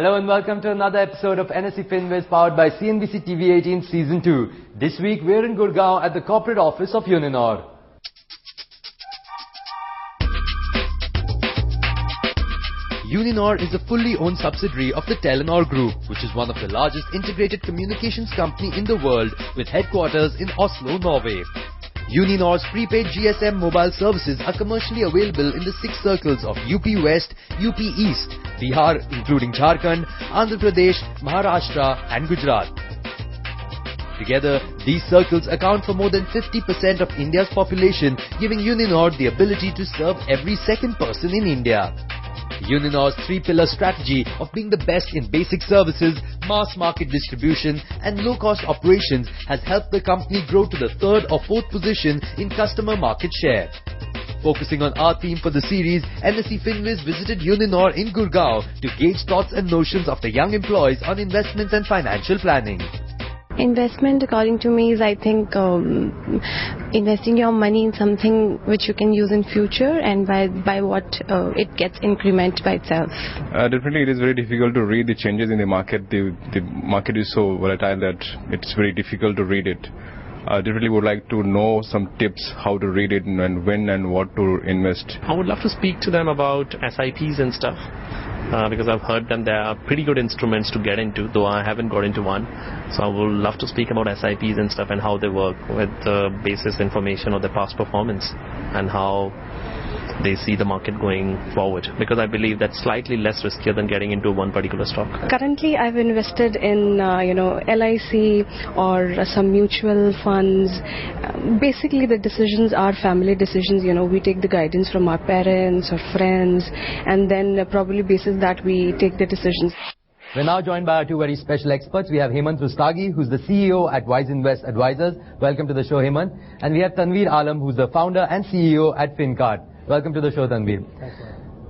Hello and welcome to another episode of Wiseinvest powered by Cnbc TV 18 Season 2. This week we're in Gurgaon at the corporate office of Uninor. Uninor is a fully owned subsidiary of the Telenor Group, which is one of the largest integrated communications company in the world with headquarters in Oslo, Norway. Uninor's prepaid GSM mobile services are commercially available in the 6 circles of UP West, UP East, Bihar including Jharkhand, Andhra Pradesh, Maharashtra and Gujarat. Together, these circles account for more than 50% of India's population, giving Uninor the ability to serve every second person in India. Uninor's 3-pillar strategy of being the best in basic services, mass market distribution and low-cost operations has helped the company grow to the 3rd or 4th position in customer market share. Focusing on our theme for the series, Wiseinvest visited Uninor in Gurgaon to gauge thoughts and notions of the young employees on investments and financial planning. Investment, according to me, is I think investing your money in something which you can use in future and by what it gets increment by itself. Definitely it is very difficult to read the changes in the market. The market is so volatile that it's very difficult to read it. Definitely would like to know some tips how to read it and when and what to invest. I would love to speak to them about SIPs and stuff. Because I've heard them, they are pretty good instruments to get into, though I haven't got into one. So I would love to speak about SIPs and stuff and how they work with the basis information of their past performance and how they see the market going forward, because I believe that's slightly less riskier than getting into one particular stock. Currently I've invested in LIC or some mutual funds. Basically the decisions are family decisions. We take the guidance from our parents or friends, and then probably basis that we take the decisions. We're now joined by our 2 very special experts. We have Hemant Rustagi, who's the CEO at Wiseinvest Advisors. Welcome to the show, Hemant. And we have Tanveer Alam, who's the founder and CEO at FinCard. Welcome to the show, Tanveer. Thanks,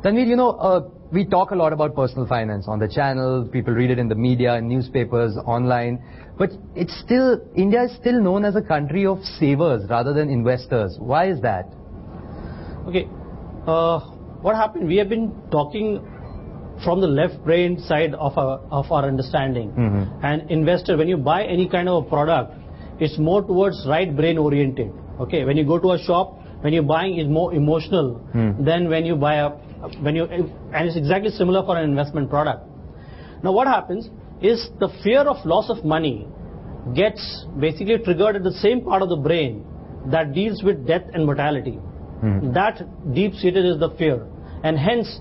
Tanveer, we talk a lot about personal finance on the channel. People read it in the media, in newspapers, online. But India is still known as a country of savers rather than investors. Why is that? Okay. What happened? We have been talking from the left brain side of our understanding. Mm-hmm. And investor, when you buy any kind of a product, it's more towards right brain oriented. Okay. When you go to a shop, when you're buying is more emotional than when you buy and it's exactly similar for an investment product. Now what happens is the fear of loss of money gets basically triggered at the same part of the brain that deals with death and mortality. That deep-seated is the fear, and hence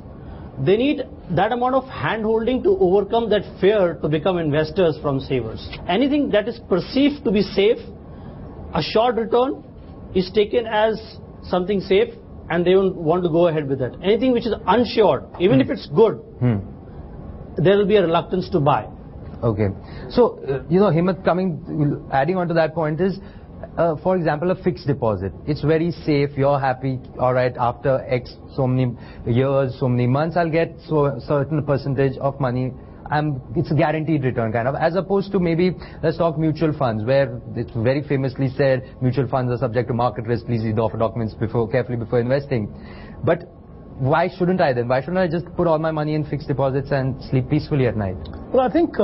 they need that amount of hand-holding to overcome that fear to become investors from savers. Anything that is perceived to be safe, a short return is taken as something safe and they will want to go ahead with it. Anything which is unsure, even if it's good, there will be a reluctance to buy. Okay. So, Hemant, adding on to that point is, for example, a fixed deposit. It's very safe, you're happy, alright, after X so many years, so many months, I'll get a certain percentage of money. It's a guaranteed return kind of, as opposed to maybe, let's talk mutual funds, where it's very famously said mutual funds are subject to market risk. Please read the offer documents carefully before investing. But why shouldn't I then? Why shouldn't I just put all my money in fixed deposits and sleep peacefully at night? Well, I think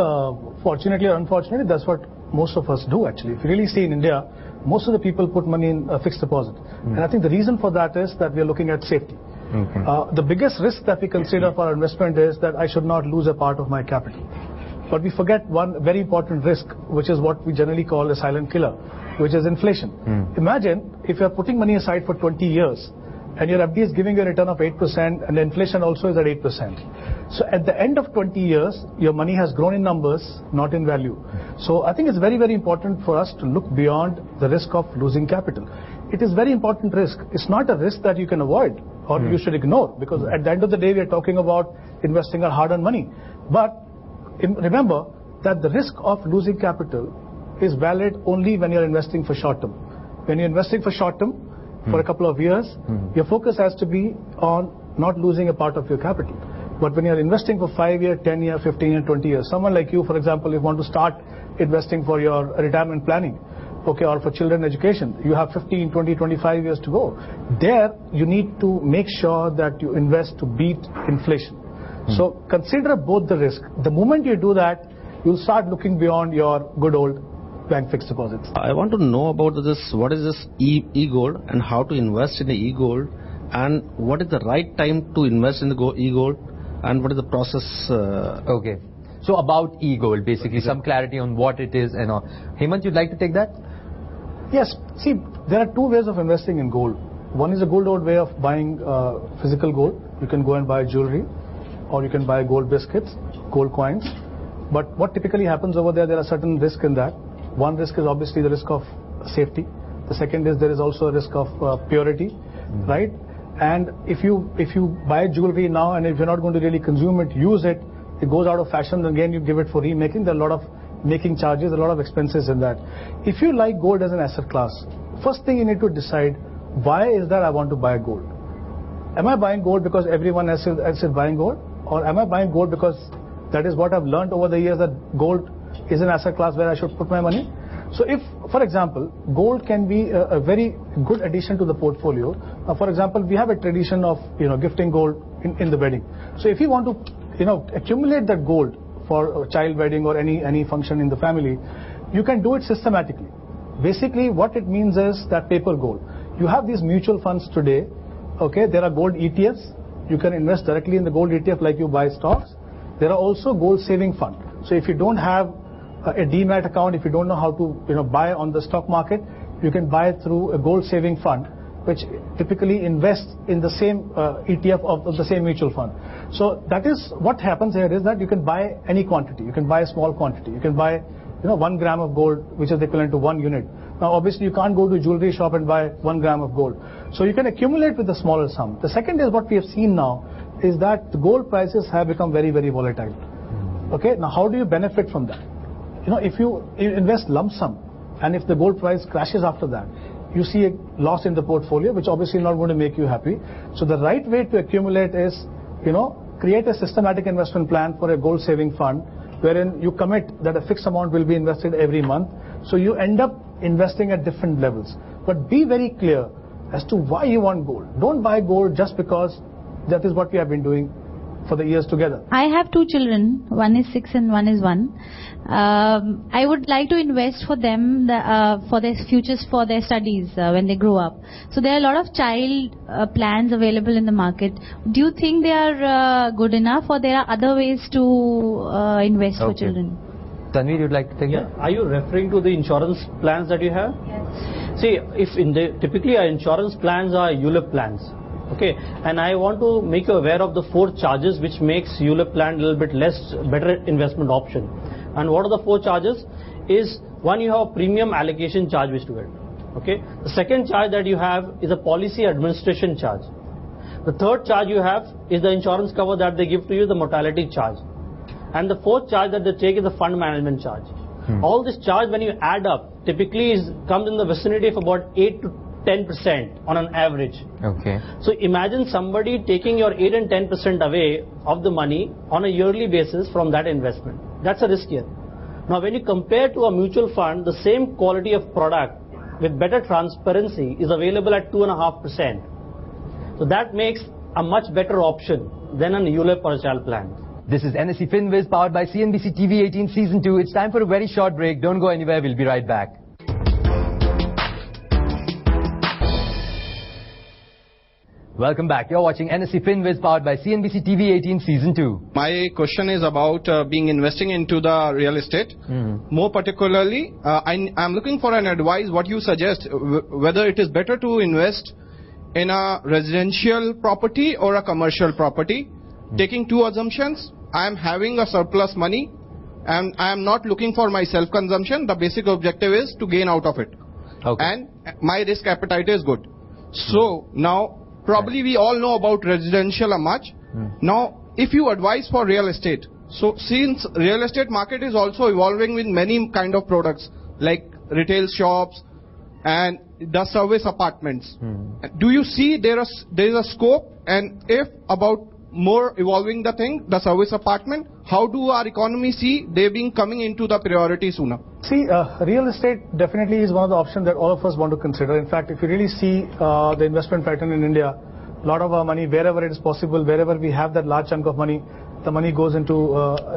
fortunately or unfortunately, that's what most of us do actually. If you really see in India, most of the people put money in a fixed deposit. And I think the reason for that is that we are looking at safety. Okay. The biggest risk that we consider for our investment is that I should not lose a part of my capital. But we forget one very important risk, which is what we generally call a silent killer, which is inflation. Imagine if you are putting money aside for 20 years and your FD is giving you a return of 8% and the inflation also is at 8%. So at the end of 20 years, your money has grown in numbers, not in value. So I think it's very, very important for us to look beyond the risk of losing capital. It is very important risk. It's not a risk that you can avoid or you should ignore, because at the end of the day, we are talking about investing our hard-earned money. But remember that the risk of losing capital is valid only when you're investing for short term. When you're investing for short term, for a couple of years, your focus has to be on not losing a part of your capital. But when you're investing for 5 years, 10 years, 15 years, 20 years, someone like you, for example, if you want to start investing for your retirement planning, okay, or for children education, you have 15, 20, 25 years to go. There, you need to make sure that you invest to beat inflation. So consider both the risk. The moment you do that, you'll start looking beyond your good old bank fixed deposits. I want to know about this. What is this e-gold and how to invest in the e-gold, and what is the right time to invest in the e-gold, and what is the process? Okay. So about e-gold, basically some clarity on what it is and all. Hemant, you'd like to take that? Yes. See, there are two ways of investing in gold. One is a good old way of buying physical gold. You can go and buy jewelry, or you can buy gold biscuits, gold coins. But what typically happens over there are certain risks in that. One risk is obviously the risk of safety. The second is there is also a risk of purity, right? And if you buy jewelry now and if you're not going to really consume it, use it, it goes out of fashion, then again you give it for remaking. There are a lot of making charges, a lot of expenses in that. If you like gold as an asset class, first thing you need to decide, why is that I want to buy gold? Am I buying gold because everyone else is buying gold? Or am I buying gold because that is what I've learned over the years, that gold is an asset class where I should put my money? So if, for example, gold can be a very good addition to the portfolio. For example, we have a tradition of gifting gold in the wedding. So if you want to accumulate that gold for a child wedding or any function in the family, you can do it systematically. Basically, what it means is that paper gold. You have these mutual funds today. Okay, there are gold ETFs. You can invest directly in the gold ETF like you buy stocks. There are also gold saving fund. So if you don't have a demat account, if you don't know how to buy on the stock market, you can buy through a gold saving fund, which typically invests in the same ETF of the same mutual fund. So that is what happens here, is that you can buy any quantity. You can buy a small quantity. You can buy 1 gram of gold, which is equivalent to 1 unit. Now obviously you can't go to a jewelry shop and buy 1 gram of gold. So you can accumulate with a smaller sum. The second is what we have seen now is that the gold prices have become very, very volatile. Okay, now how do you benefit from that? If you invest lump sum and if the gold price crashes after that, you see a loss in the portfolio, which obviously is not going to make you happy. So the right way to accumulate is, create a systematic investment plan for a gold saving fund, wherein you commit that a fixed amount will be invested every month. So you end up investing at different levels. But be very clear as to why you want gold. Don't buy gold just because that is what we have been doing for the years together. I have 2 children, one is 6 and one is 1. I would like to invest for them for their futures, for their studies when they grow up. So there are a lot of child plans available in the market. Do you think they are good enough, or there are other ways to invest for children? Tanvir, you'd like to take that? Are you referring to the insurance plans that you have? Yes. See, typically our insurance plans are ULIP plans. Okay, and I want to make you aware of the 4 charges which makes ULIP plan a little bit better investment option. And what are the 4 charges? Is one, you have a premium allocation charge which to it. Okay, the second charge that you have is a policy administration charge. The third charge you have is the insurance cover that they give to you, the mortality charge. And the fourth charge that they take is the fund management charge. All this charge, when you add up, typically comes in the vicinity of about 8 to 10% on an average. Okay. So imagine somebody taking your 8 and 10% away of the money on a yearly basis from that investment. That's a risk here. Now when you compare to a mutual fund, the same quality of product with better transparency is available at 2.5%. So that makes a much better option than an ULIP or a child plan. This is NSE FinViz powered by Cnbc TV 18 Season 2. It's time for a very short break. Don't go anywhere. We'll be right back. Welcome back. You're watching NSE FinViz powered by Cnbc TV 18 Season 2. My question is about investing into the real estate. More particularly, I'm looking for an advice, what you suggest, whether it is better to invest in a residential property or a commercial property. Taking 2 assumptions, I am having a surplus money and I am not looking for my self-consumption. The basic objective is to gain out of it. Okay. And my risk appetite is good. So now, probably we all know about residential a much. Now, if you advise for real estate, so since real estate market is also evolving with many kind of products like retail shops and the service apartments, do you see there is a scope, and if about more evolving the thing, the service apartment, how do our economy see they being coming into the priority sooner? See, real estate definitely is one of the options that all of us want to consider. In fact, if you really see the investment pattern in India, a lot of our money, wherever it is possible, wherever we have that large chunk of money, the money goes into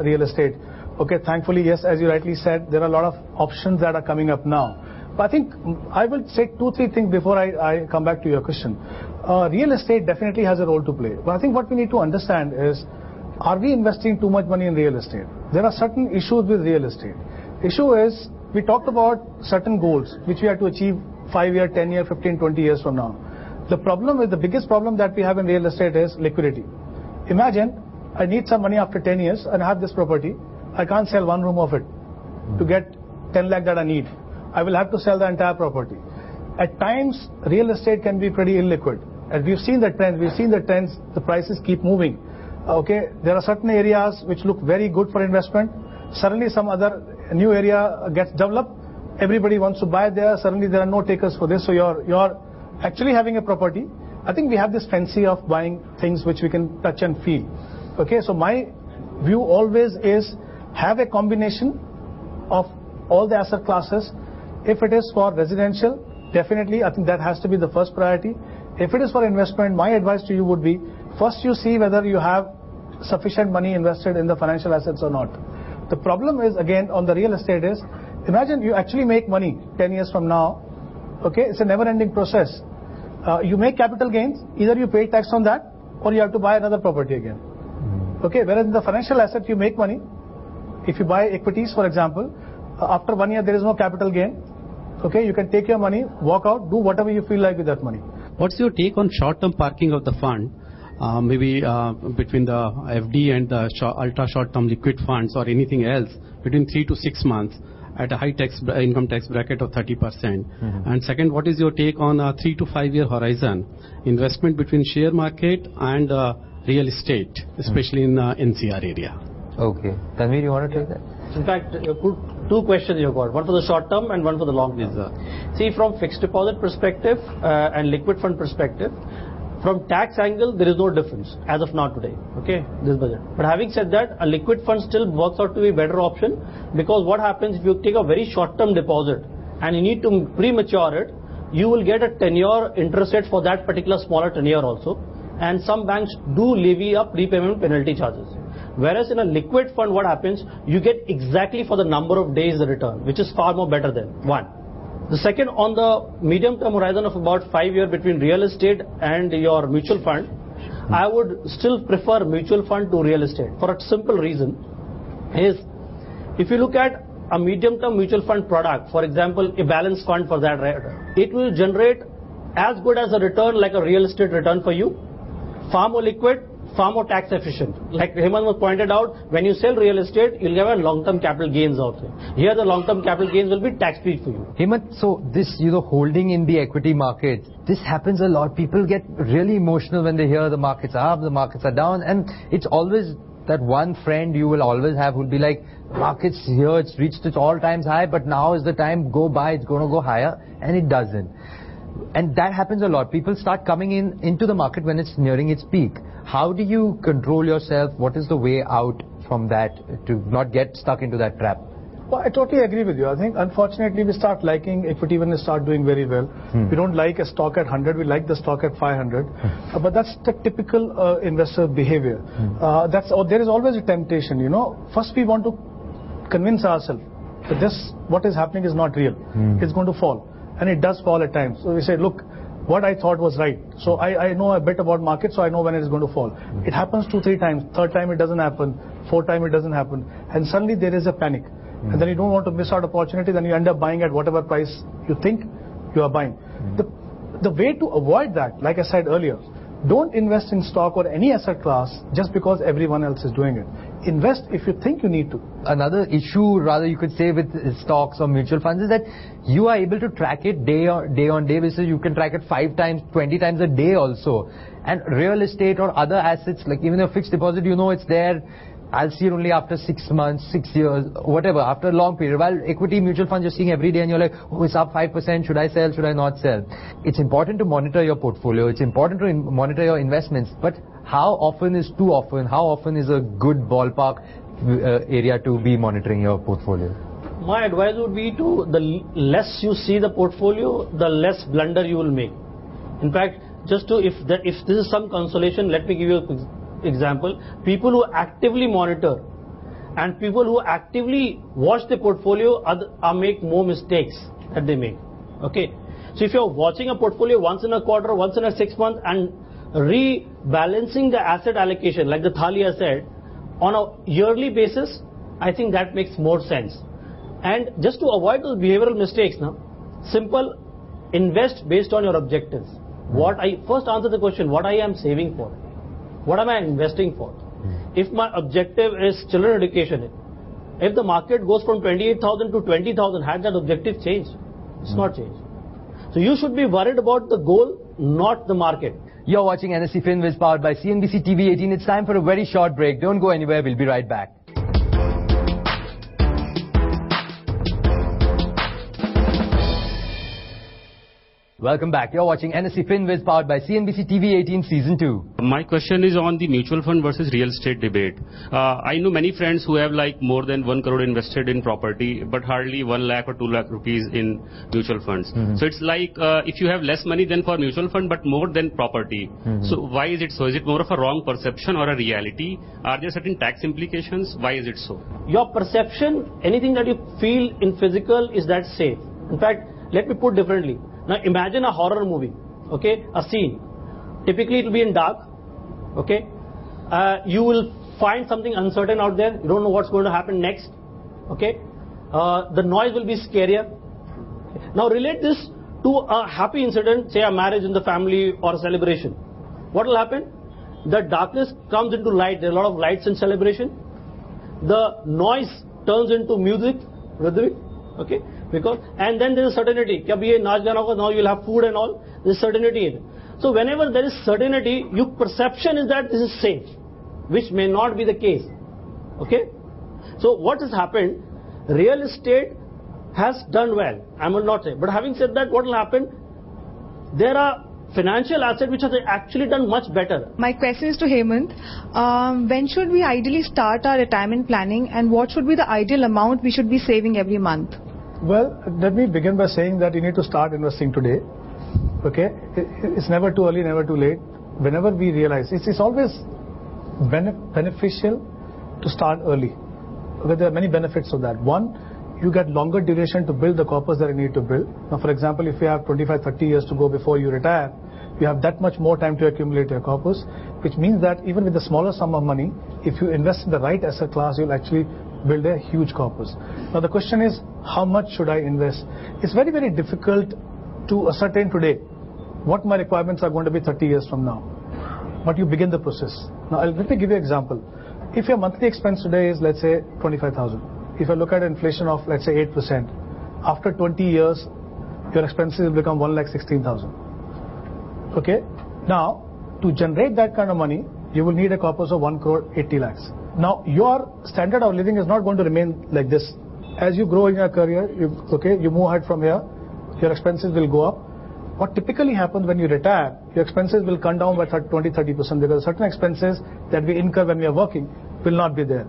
real estate. Okay, thankfully, yes, as you rightly said, there are a lot of options that are coming up now. But I think I will say 2-3 things before I come back to your question. Real estate definitely has a role to play. But I think what we need to understand is, are we investing too much money in real estate? There are certain issues with real estate. Issue is, we talked about certain goals which we have to achieve 5 year, 10 year, 15, 20 years from now. The problem is, the biggest problem that we have in real estate is liquidity. Imagine I need some money after 10 years and I have this property. I can't sell one room of it to get 10 lakh that I need. I will have to sell the entire property. At times, real estate can be pretty illiquid. And we've seen the trends, the prices keep moving. Okay, there are certain areas which look very good for investment. Suddenly some other new area gets developed. Everybody wants to buy there. Suddenly there are no takers for this. So you're actually having a property. I think we have this fancy of buying things which we can touch and feel. Okay, so my view always is, have a combination of all the asset classes. If it is for residential, definitely I think that has to be the first priority. If it is for investment, my advice to you would be, first you see whether you have sufficient money invested in the financial assets or not. The problem is, again, on the real estate is, imagine you actually make money 10 years from now. Okay, it's a never-ending process. You make capital gains, either you pay tax on that or you have to buy another property again. Okay, whereas in the financial asset you make money. If you buy equities, for example, after 1 year there is no capital gain. Okay, you can take your money, walk out, do whatever you feel like with that money. What's your take on short-term parking of the fund? Maybe between the FD and the ultra short-term liquid funds or anything else, between 3 to 6 months at a high income tax bracket of 30%. And second, what is your take on a 3 to 5 year horizon investment between share market and real estate, especially in the NCR area? Okay, Tanvir, you want to take that? In fact, two questions you got, one for the short term and one for the long term. See, from fixed deposit perspective and liquid fund perspective, from tax angle, there is no difference as of now today. Okay, this budget. But having said that, a liquid fund still works out to be a better option, because what happens if you take a very short-term deposit and you need to premature it, you will get a tenure interest rate for that particular smaller tenure also, and some banks do levy up prepayment penalty charges. Whereas in a liquid fund, what happens, you get exactly for the number of days the return, which is far more better than one. The second, on the medium-term horizon of about 5 years between real estate and your mutual fund, I would still prefer mutual fund to real estate for a simple reason is, if you look at a medium-term mutual fund product, for example, a balanced fund for that, it will generate as good as a return like a real estate return for you, far more liquid, far more tax efficient. Like Hemant was pointed out, when you sell real estate, you'll get a long-term capital gains also. Here the long-term capital gains will be tax-free for you. Hemant, so this, holding in the equity market, this happens a lot. People get really emotional when they hear the markets are up, the markets are down, and it's always that one friend you will always have who will be like, markets here, it's reached its all-time high, but now is the time, go buy, it's going to go higher, and it doesn't. And that happens a lot. People start coming into the market when it's nearing its peak. How do you control yourself? What is the way out from that to not get stuck into that trap? Well, I totally agree with you. I think, unfortunately, we start liking equity when it starts doing very well. We don't like a stock at 100, we like the stock at 500. But that's the typical investor behavior. There is always a temptation, First we want to convince ourselves that this, what is happening is not real. It's going to fall. And it does fall at times. So we say, look, what I thought was right. So I know a bit about market, so I know when it is going to fall. It happens 2-3 times. Third time it doesn't happen. Fourth time it doesn't happen. And suddenly there is a panic. And then you don't want to miss out opportunity. Then you end up buying at whatever price you think you are buying. The way to avoid that, like I said earlier, don't invest in stock or any asset class just because everyone else is doing it. Invest if you think you need to. Another issue, rather you could say, with stocks or mutual funds is that you are able to track it day on day basis. You can track it 5 times, 20 times a day also. And real estate or other assets, like even a fixed deposit, it's there. I'll see it only after 6 months, 6 years, whatever, after a long period. While equity mutual funds you're seeing every day and you're like, oh, it's up 5%, should I sell, should I not sell? It's important to monitor your portfolio, it's important to monitor your investments, but how often is too often? How often is a good ballpark area to be monitoring your portfolio? My advice would be to, the less you see the portfolio, the less blunder you will make. In fact, if this is some consolation, let me give you example, people who actively monitor and people who actively watch the portfolio make more mistakes that they make. Okay, so if you're watching a portfolio once in a quarter, once in a 6 months, and rebalancing the asset allocation, like the Thali has said, on a yearly basis, I think that makes more sense. And just to avoid those behavioral mistakes, now, simple, invest based on your objectives. First answer the question, what I am saving for? What am I investing for? If my objective is children education, if the market goes from 28,000 to 20,000, had that objective changed? It's not changed. So you should be worried about the goal, not the market. You're watching NSE FinViz powered by Cnbc TV 18. It's time for a very short break. Don't go anywhere. We'll be right back. Welcome back. You're watching NSE FinViz powered by Cnbc TV 18 Season 2. My question is on the mutual fund versus real estate debate. I know many friends who have like more than 1 crore invested in property, but hardly 1 lakh or 2 lakh rupees in mutual funds. So it's like if you have less money than for mutual fund, but more than property. So why is it so? Is it more of a wrong perception or a reality? Are there certain tax implications? Why is it so? Your perception, anything that you feel in physical, is that safe. In fact, let me put differently. Now imagine a horror movie, okay, a scene. Typically it will be in dark, okay. You will find something uncertain out there. You don't know what's going to happen next, okay. The noise will be scarier. Now relate this to a happy incident, say a marriage in the family or a celebration. What will happen? The darkness comes into light. There are a lot of lights in celebration. The noise turns into music, rhythmic, okay. And then there is certainty. Now you'll have food and all. There is certainty in it. So whenever there is certainty, your perception is that this is safe, which may not be the case. Okay. So what has happened? Real estate has done well. I will not say. But having said that, what will happen? There are financial assets which have actually done much better. My question is to Hemant. When should we ideally start our retirement planning, and what should be the ideal amount we should be saving every month? Well, let me begin by saying that you need to start investing today. Okay, it's never too early, never too late. Whenever we realize, it's always beneficial to start early. Okay, there are many benefits of that. One, you get longer duration to build the corpus that you need to build. Now, for example, if you have 25, 30 years to go before you retire, you have that much more time to accumulate your corpus, which means that even with a smaller sum of money, if you invest in the right asset class, you'll actually build a huge corpus. Now the question is, how much should I invest? It's very, very difficult to ascertain today what my requirements are going to be 30 years from now. But you begin the process. Now let me give you an example. If your monthly expense today is, let's say, 25,000. If I look at inflation of, let's say, 8%, after 20 years, your expenses will become 1,16,000. Okay? Now, to generate that kind of money, you will need a corpus of 1 crore 80 lakhs. Now, your standard of living is not going to remain like this. As you grow in your career, you move ahead from here, your expenses will go up. What typically happens when you retire, your expenses will come down by 20-30% because certain expenses that we incur when we are working will not be there.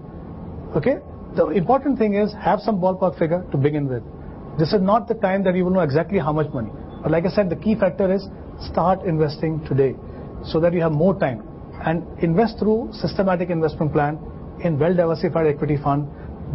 Okay? The important thing is have some ballpark figure to begin with. This is not the time that you will know exactly how much money. But like I said, the key factor is start investing today so that you have more time. And invest through systematic investment plan in well-diversified equity fund.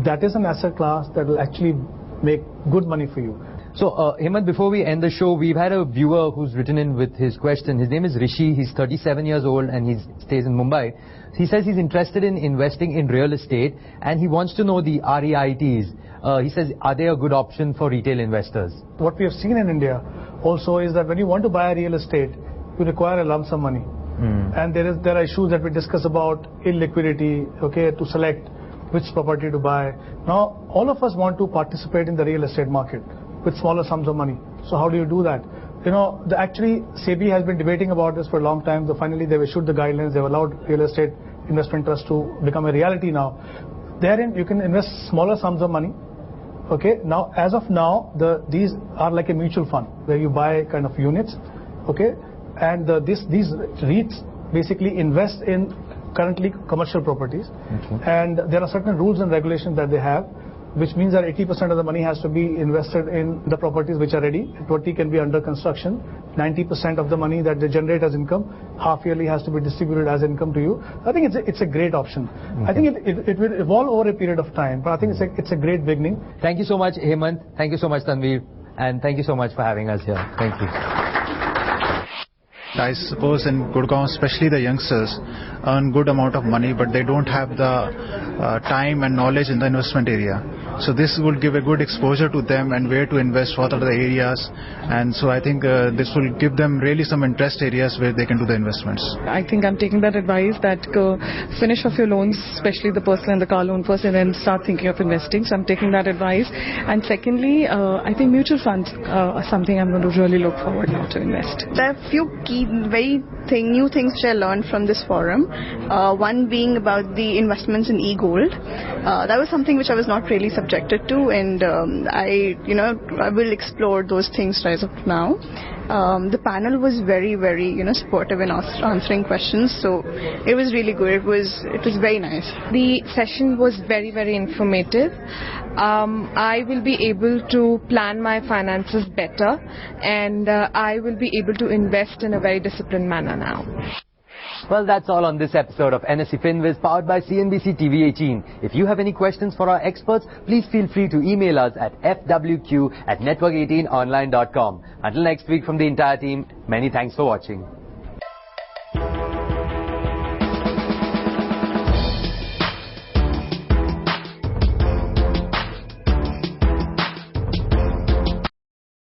That is an asset class that will actually make good money for you. So, Hemant, before we end the show, we've had a viewer who's written in with his question. His name is Rishi. He's 37 years old and he stays in Mumbai. He says he's interested in investing in real estate and he wants to know the REITs. He says, are they a good option for retail investors? What we have seen in India also is that when you want to buy a real estate, you require a lump sum money. And there are issues that we discuss about illiquidity, okay, to select which property to buy. Now, all of us want to participate in the real estate market with smaller sums of money. So how do you do that? You know, actually, SEBI has been debating about this for a long time. So finally, they've issued the guidelines. They've allowed real estate investment trust to become a reality now. Therein, you can invest smaller sums of money. Okay. Now, as of now, these are like a mutual fund where you buy kind of units. Okay. And these REITs basically invest in currently commercial properties. And there are certain rules and regulations that they have. which means that 80% of the money has to be invested in the properties which are ready, 20 can be under construction, 90% of the money that they generate as income, half yearly has to be distributed as income to you. I think it's a great option. I think it will evolve over a period of time, but I think it's a great beginning. Thank you so much, Hemant. Thank you so much, Tanveer. And thank you so much for having us here. Thank you. I suppose in Gurgaon, especially the youngsters, earn good amount of money, but they don't have the time and knowledge in the investment area. So this will give a good exposure to them and where to invest, what are the areas. And so I think this will give them really some interest areas where they can do the investments. I think I'm taking that advice that finish off your loans, especially the personal and the car loan first, and then start thinking of investing. So I'm taking that advice. And secondly, I think mutual funds are something I'm going to really look forward now to invest. There are a few key, very new things which I learned from this forum. One being about the investments in e-gold. That was something which I was not really subjected to, and I will explore those things right up now. The panel was very, very supportive in answering questions, so it was really good. It was very nice. The session was very, very informative. I will be able to plan my finances better, and I will be able to invest in a very disciplined manner now. Well, that's all on this episode of NSE FinViz, powered by CNBC TV18. If you have any questions for our experts, please feel free to email us at fwq@network18online.com. Until next week, from the entire team, many thanks for watching.